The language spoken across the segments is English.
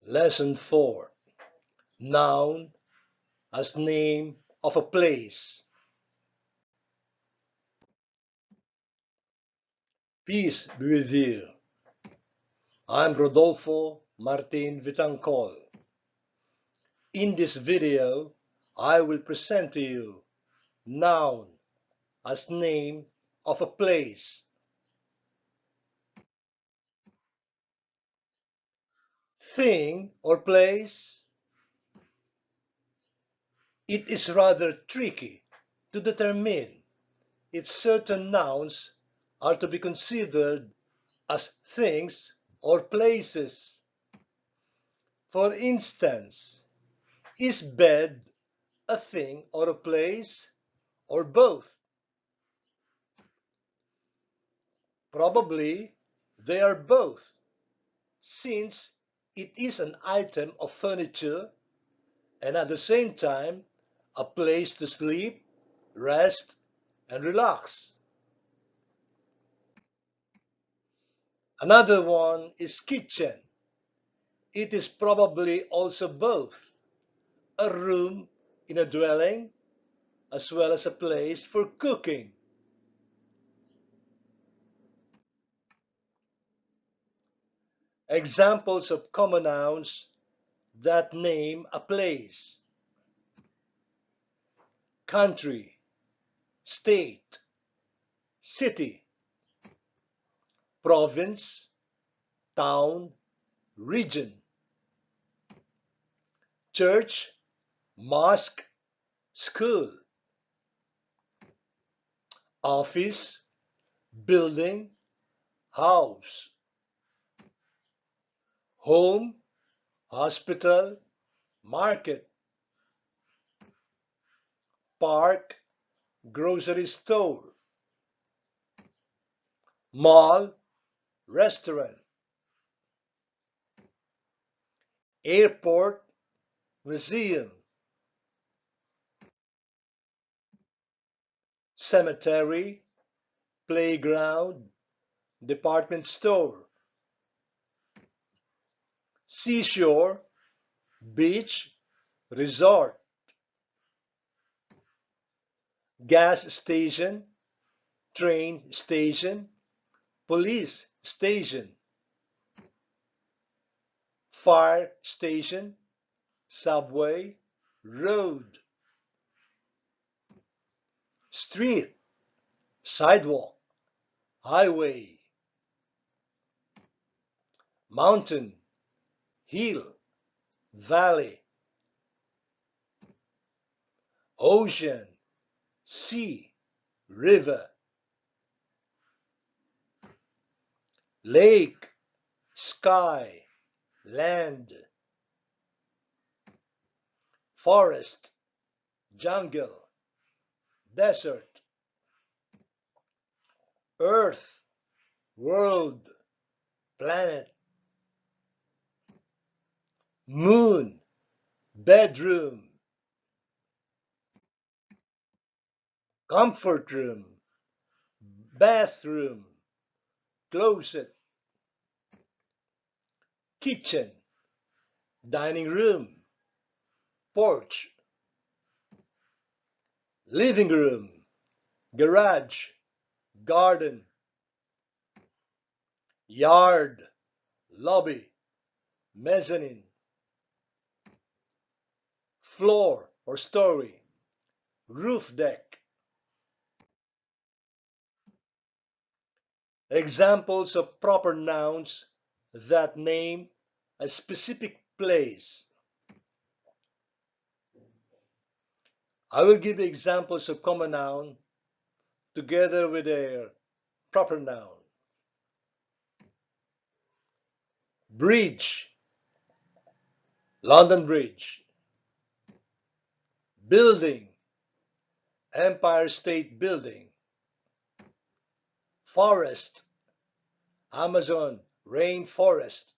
Lesson 4. Noun as name of a place. Peace be with you. I'm Rodolfo Martin Vitancol. In this video, I will present to you noun as name of a place. Thing or place? It is rather tricky to determine if certain nouns are to be considered as things or places. For instance, is bed a thing or a place, or both? Probably they are both, since it is an item of furniture and at the same time a place to sleep, rest, and relax. Another one is kitchen. It is probably also both, a room in a dwelling as well as a place for cooking. Examples of common nouns that name a place: country, state, city, province, town, region, church, mosque, school, office, building, house, home, hospital, market, park, grocery store, mall, restaurant, airport, museum, cemetery, playground, department store, seashore, beach, resort, gas station, train station, police station, fire station, subway, road, street, sidewalk, highway, mountain, hill, valley, ocean, sea, river, lake, sky, land, forest, jungle, desert, earth, world, planet, moon, bedroom, comfort room, bathroom, closet, kitchen, dining room, porch, living room, garage, garden, yard, lobby, mezzanine, floor or story, roof deck. Examples of proper nouns that name a specific place. I will give examples of common noun together with their proper noun. Bridge, London Bridge. Building, Empire State Building. Forest, Amazon Rainforest.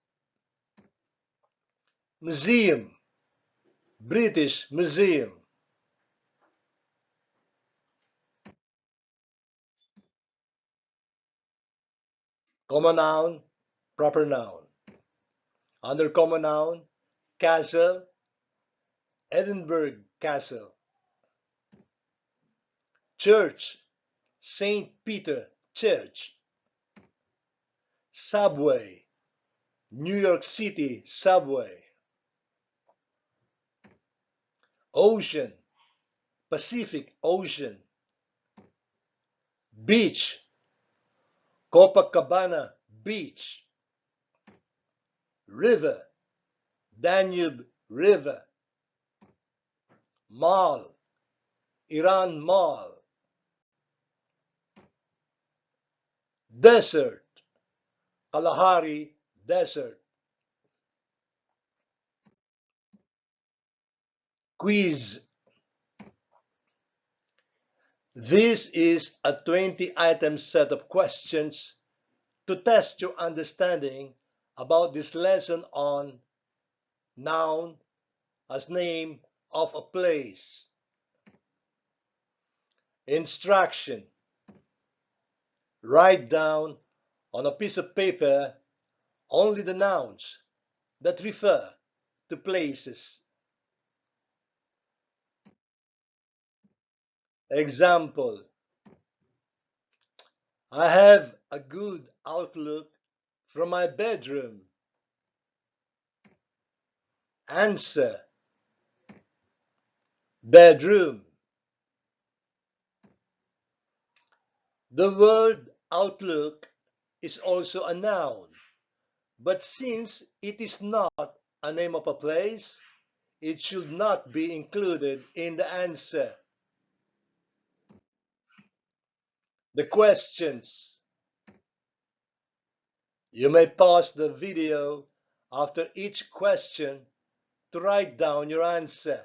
Museum, British Museum. Common noun, proper noun. Under common noun, Castle, Edinburgh Castle. Church, St. Peter Church. Subway, New York City Subway. Ocean, Pacific Ocean. Beach, Copacabana Beach. River, Danube River. Mall, Iran Mall. Desert, Kalahari Desert. Quiz. This is a 20-item set of questions to test your understanding about this lesson on noun as name of a place. Instruction. Write down on a piece of paper only the nouns that refer to places. Example. I have a good outlook from my bedroom. Answer. Bedroom. The word outlook is also a noun, but since it is not a name of a place, it should not be included in the answer. The questions. You may pause the video after each question to write down your answer.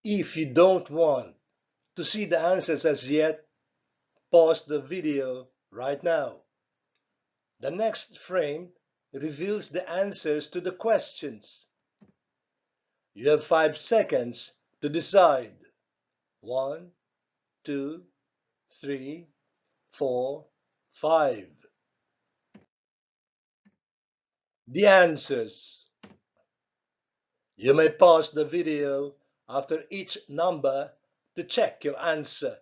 If you don't want to see the answers as yet, pause the video right now. The next frame reveals the answers to the questions. You have 5 seconds to decide. 1, 2, 3, 4, 5. The answers. You may pause the video after each number to check your answer.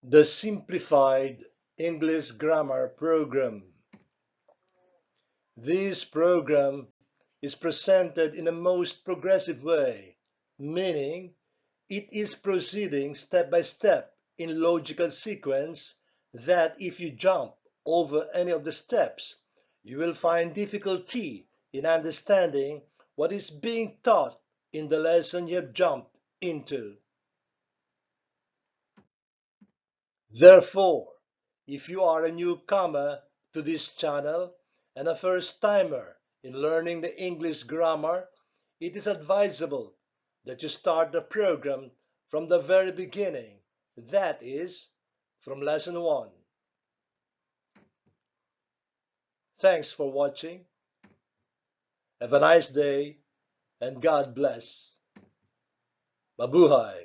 The Simplified English Grammar Program. This program is presented in a most progressive way, meaning it is proceeding step by step in logical sequence that if you jump over any of the steps, you will find difficulty in understanding what is being taught in the lesson you have jumped into. Therefore, if you are a newcomer to this channel and a first-timer in learning the English grammar, it is advisable that you start the program from the very beginning, that is, from lesson 1. Thanks for watching. Have a nice day and God bless. Mabuhay!